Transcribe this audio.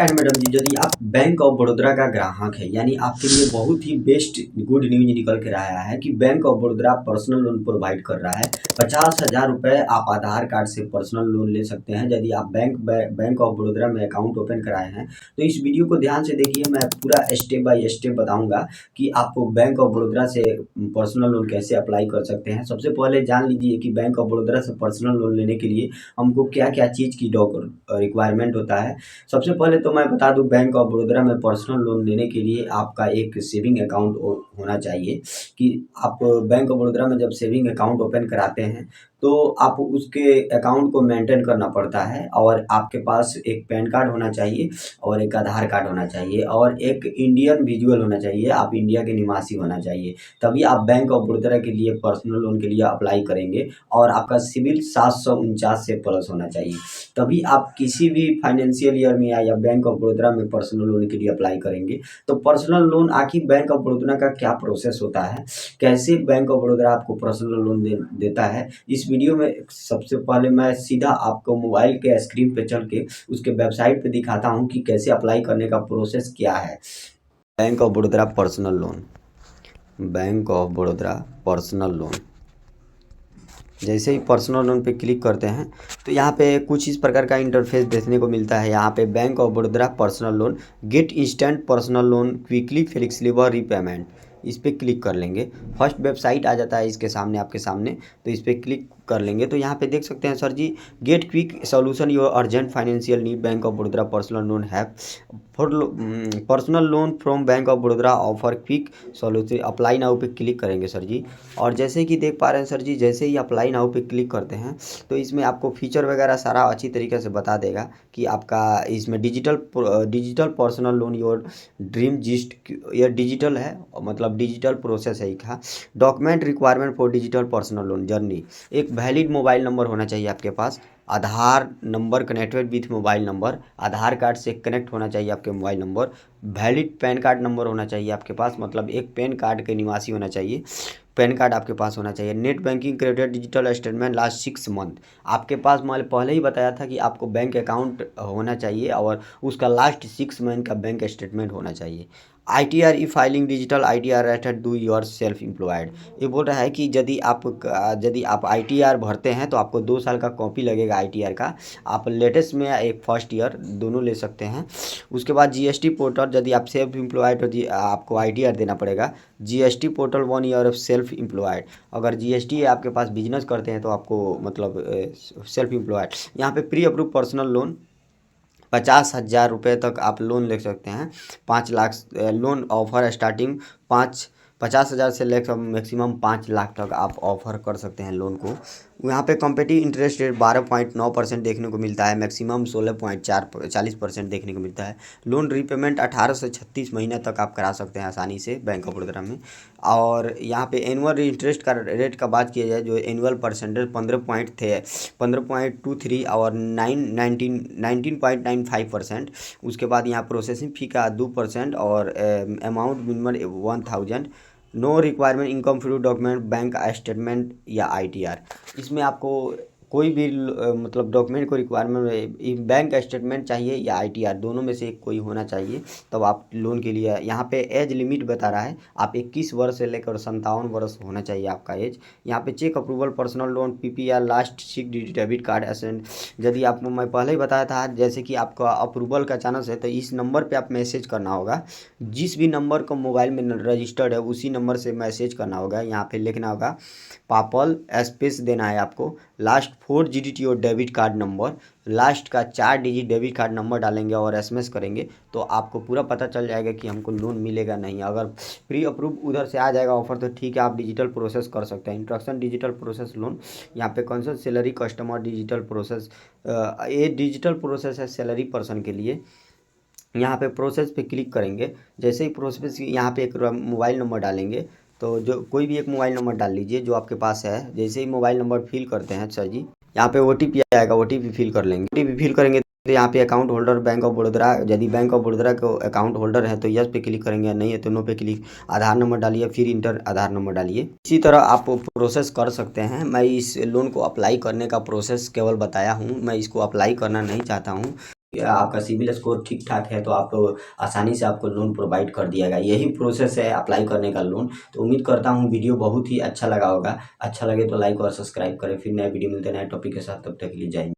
Madam जी, यदि आप bank of Baroda का ग्राहक है यानी आपके लिए बहुत ही बेस्ट गुड न्यूज निकल कर आया है कि bank of Baroda personal loan provide कर रहा है। 50,000 रुपए आप आधार कार्ड से पर्सनल लोन ले सकते हैं यदि आप बैंक ऑफ बड़ौदा में अकाउंट ओपन कराए हैं। तो इस वीडियो को ध्यान से देखिए, मैं पूरा स्टेप बाय स्टेप बताऊंगा कि आप बैंक ऑफ बड़ौदा से पर्सनल लोन कैसे अप्लाई कर सकते हैं। सबसे पहले जान लीजिए कि बैंक ऑफ बड़ौदा से पर्सनल लोन लेने के लिए हमको क्या क्या चीज़ की रिक्वायरमेंट होता है। सबसे पहले तो मैं बता दूं, बैंक ऑफ बड़ौदा में पर्सनल लोन लेने के लिए आपका एक सेविंग अकाउंट होना चाहिए। कि आप बैंक ऑफ बड़ौदा में जब सेविंग अकाउंट ओपन कराते हैं तो आप उसके अकाउंट को मेंटेन करना पड़ता है और आपके पास एक पैन कार्ड होना चाहिए और एक आधार कार्ड होना चाहिए और एक इंडियन विजुअल होना चाहिए, आप इंडिया के निवासी होना चाहिए। तभी आप बैंक ऑफ बड़ौदा के लिए पर्सनल लोन के लिए अप्लाई करेंगे और आपका सिविल 749 से प्लस होना चाहिए। तभी आप किसी भी फाइनेंशियल ईयर में या बैंक ऑफ बड़ौदा में पर्सनल लोन के लिए अप्लाई करेंगे। तो पर्सनल लोन आखिर बैंक ऑफ बड़ौदा का क्या प्रोसेस होता है, कैसे बैंक ऑफ बड़ौदा आपको पर्सनल लोन देता है, इस वीडियो में सबसे पहले मैं सीधा आपको मोबाइल के स्क्रीन पे चल के उसके वेबसाइट पे दिखाता हूँ कि कैसे अप्लाई करने का प्रोसेस क्या है। Bank of Baroda personal loan, bank of Baroda personal loan. जैसे ही पर्सनल लोन पे क्लिक करते हैं तो यहाँ पे कुछ इस प्रकार का इंटरफेस देखने को मिलता है। यहाँ पे bank of Baroda personal loan, get instant personal loan, quickly flexible repayment, इस पर क्लिक कर लेंगे। फर्स्ट वेबसाइट आ जाता है इसके सामने, आपके सामने, तो इस पर क्लिक कर लेंगे। तो यहाँ पे देख सकते हैं sir ji, get quick solution your urgent financial need, bank of Baroda personal loan have for personal loan from bank of Baroda offer quick solution, apply now पे क्लिक करेंगे सर जी। और जैसे कि देख पा रहे हैं सर जी, जैसे ही अप्लाई नाउ पे क्लिक करते हैं तो इसमें आपको फीचर वगैरह सारा अच्छी तरीके से बता देगा कि आपका इसमें digital personal loan your dream gist, ये डिजिटल है, मतलब डिजिटल प्रोसेस है इसका। Document requirement for digital personal loan journey, एक वैलिड मोबाइल नंबर होना चाहिए आपके पास, Aadhaar number connected with mobile number, Aadhaar card से कनेक्ट होना चाहिए आपके mobile number, valid PAN card number होना चाहिए आपके पास, मतलब एक पैन कार्ड के निवासी होना चाहिए, पैन कार्ड आपके पास होना चाहिए, net banking credit digital statement last 6 month, आपके पास मैंने पहले ही बताया था कि आपको बैंक अकाउंट होना चाहिए और उसका लास्ट 6 मंथ का बैंक स्टेटमेंट होना चाहिए। ITR E filing digital ITR rated do your self employed, ये बोल रहा है कि यदि आप ITR भरते हैं तो आपको 2 साल का कॉपी लगेगा ITR का, आप लेटेस्ट में एक फर्स्ट ईयर दोनों ले सकते हैं। उसके बाद GST पोर्टल, यदि आप सेल्फ एम्प्लॉयड हो आपको ITR देना पड़ेगा। GST portal 1 year of self employed, अगर GST आपके पास बिजनेस करते हैं तो आपको मतलब सेल्फ एम्प्लॉयड। यहाँ पे प्री अप्रूव पर्सनल लोन 50,000 रुपये तक आप लोन ले सकते हैं। 5 लाख लोन ऑफर स्टार्टिंग 50,000 से लेकर मैक्सिमम 5 लाख तक आप ऑफर कर सकते हैं लोन को। यहाँ पे कॉम्पिटिटिव इंटरेस्ट रेट 12.9% देखने को मिलता है, मैक्सिमम 16.40% देखने को मिलता है। लोन रीपेमेंट 18 से 36 महीने तक आप करा सकते हैं आसानी से बैंक ऑफ बड़ौदा में। और यहाँ पे एनुअल इंटरेस्ट का रेट का बात किया जाए, जो एनुअल परसेंटेज 15.23 और 19.95%। उसके बाद यहाँ प्रोसेसिंग फ़ी का 2% और amount minimum 1000। No requirement income proof document, bank statement या ITR, इसमें आपको कोई भी मतलब डॉक्यूमेंट को रिक्वायरमेंट बैंक स्टेटमेंट चाहिए या ITR, दोनों में से एक कोई होना चाहिए तब आप लोन के लिए। यहाँ पे एज लिमिट बता रहा है, आप 21 वर्ष से लेकर 57 वर्ष होना चाहिए आपका एज। यहाँ पे check approval personal loan PPR last 6 digit debit card असेंट, यदि आपको मैं पहले ही बताया था जैसे कि आपका अप्रूवल का चांस है तो इस नंबर पे आप मैसेज करना होगा, जिस भी नंबर को मोबाइल में रजिस्टर्ड है उसी नंबर से मैसेज करना होगा। यहाँ पे लिखना होगा पापल, स्पेस देना है आपको, last 4 digit your debit card number, last का 4 डिजिट डेबिट कार्ड नंबर डालेंगे और SMS करेंगे तो आपको पूरा पता चल जाएगा कि हमको लोन मिलेगा नहीं। अगर प्री अप्रूव उधर से आ जाएगा ऑफर तो ठीक है, आप डिजिटल प्रोसेस कर सकते हैं। इंस्ट्रक्शन डिजिटल प्रोसेस लोन, यहाँ पे कौन सा सैलरी कस्टमर डिजिटल प्रोसेस, ये डिजिटल प्रोसेस है सैलरी पर्सन के लिए। यहाँ पे प्रोसेस पे क्लिक करेंगे, जैसे ही प्रोसेस यहाँ पे एक मोबाइल नंबर डालेंगे, तो जो कोई भी एक मोबाइल नंबर डाल लीजिए जो आपके पास है। जैसे ही मोबाइल नंबर फिल करते हैं सर जी, यहाँ पे OTP आएगा, OTP फिल कर लेंगे। OTP फिल करेंगे तो यहाँ पे account holder bank of Baroda, यदि बैंक ऑफ बड़ौदा को अकाउंट होल्डर है तो यस पे क्लिक करेंगे, नहीं है तो नो पे क्लिक। आधार नंबर डालिए, फिर इंटर आधार नंबर डालिए। इसी तरह आप प्रोसेस कर सकते हैं। मैं इस लोन को अप्लाई करने का प्रोसेस केवल बताया हूँ, मैं इसको अप्लाई करना नहीं चाहता हूँ। आपका सिबिल स्कोर ठीक ठाक है तो आप आसानी से आपको लोन प्रोवाइड कर दिया जाएगा। यही प्रोसेस है अप्लाई करने का लोन। तो उम्मीद करता हूँ वीडियो बहुत ही अच्छा लगा होगा। अच्छा लगे तो लाइक और सब्सक्राइब करें। फिर नए वीडियो मिलते हैं नए टॉपिक के साथ, तब तक के लिए जय हिंद।